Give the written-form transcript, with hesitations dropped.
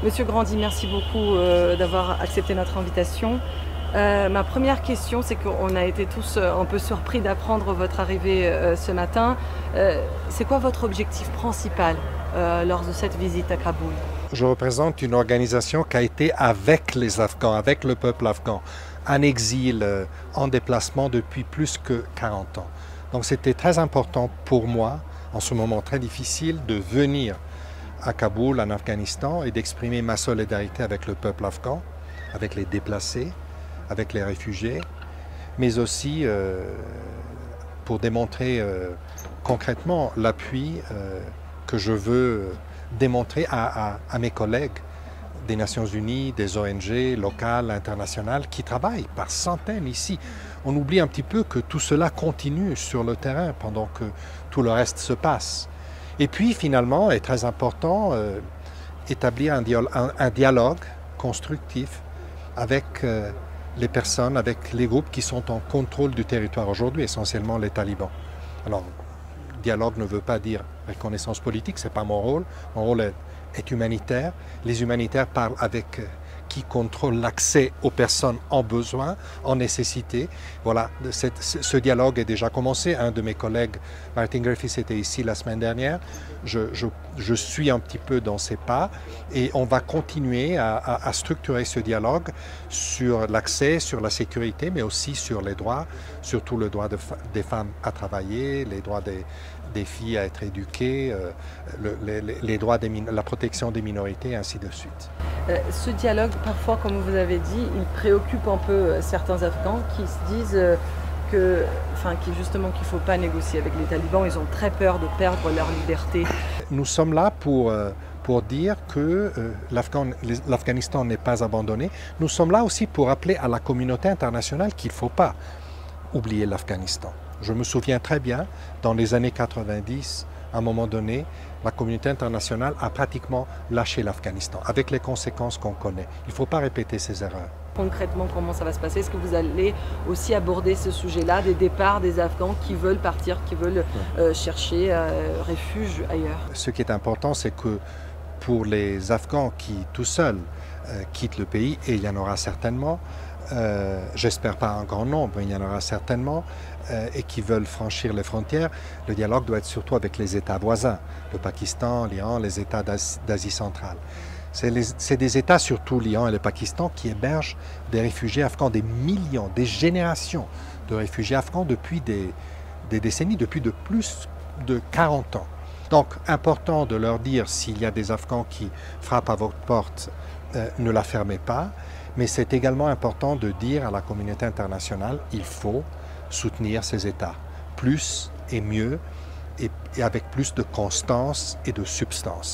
Monsieur Grandi, merci beaucoup d'avoir accepté notre invitation. Ma première question, c'est qu'on a été tous un peu surpris d'apprendre votre arrivée ce matin. C'est quoi votre objectif principal lors de cette visite à Kaboul? Je représente une organisation qui a été avec les Afghans, avec le peuple afghan, en exil, en déplacement depuis plus que 40 ans. Donc c'était très important pour moi, en ce moment très difficile, de venir à Kaboul, en Afghanistan, et d'exprimer ma solidarité avec le peuple afghan, avec les déplacés, avec les réfugiés, mais aussi pour démontrer concrètement l'appui que je veux démontrer à mes collègues des Nations Unies, des ONG locales, internationales, qui travaillent par centaines ici. On oublie un petit peu que tout cela continue sur le terrain pendant que tout le reste se passe. Et puis finalement, est très important, établir un dialogue constructif avec les personnes, avec les groupes qui sont en contrôle du territoire aujourd'hui, essentiellement les talibans. Alors, dialogue ne veut pas dire reconnaissance politique, ce n'est pas mon rôle. Mon rôle est humanitaire. Les humanitaires parlent avec qui contrôle l'accès aux personnes en besoin, en nécessité. Voilà, ce dialogue est déjà commencé. Un de mes collègues, Martin Griffiths, était ici la semaine dernière. Je suis un petit peu dans ses pas et on va continuer à structurer ce dialogue sur l'accès, sur la sécurité, mais aussi sur les droits, surtout le droit des femmes à travailler, les droits des filles à être éduquées, les droits la protection des minorités, et ainsi de suite. Ce dialogue, parfois, comme vous avez dit, il préoccupe un peu certains Afghans qui se disent qu'il ne faut pas négocier avec les talibans. Ils ont très peur de perdre leur liberté. Nous sommes là pour dire que l'Afghanistan n'est pas abandonné. Nous sommes là aussi pour rappeler à la communauté internationale qu'il ne faut pas oublier l'Afghanistan. Je me souviens très bien, dans les années 90, à un moment donné, la communauté internationale a pratiquement lâché l'Afghanistan, avec les conséquences qu'on connaît. Il ne faut pas répéter ces erreurs. Concrètement, comment ça va se passer? Est-ce que vous allez aussi aborder ce sujet-là, des départs des Afghans qui veulent partir, qui veulent chercher refuge ailleurs? Ce qui est important, c'est que pour les Afghans qui, tout seuls, quittent le pays, et il y en aura certainement, j'espère pas un grand nombre, mais il y en aura certainement, et qui veulent franchir les frontières, le dialogue doit être surtout avec les États voisins, le Pakistan, l'Iran, les États d'Asie centrale. C'est des États, surtout l'Iran et le Pakistan, qui hébergent des réfugiés afghans, des millions, des générations de réfugiés afghans depuis des décennies, depuis de plus de 40 ans. Donc, important de leur dire, s'il y a des Afghans qui frappent à votre porte, ne la fermez pas. Mais c'est également important de dire à la communauté internationale, il faut soutenir ces États, plus et mieux, et avec plus de constance et de substance.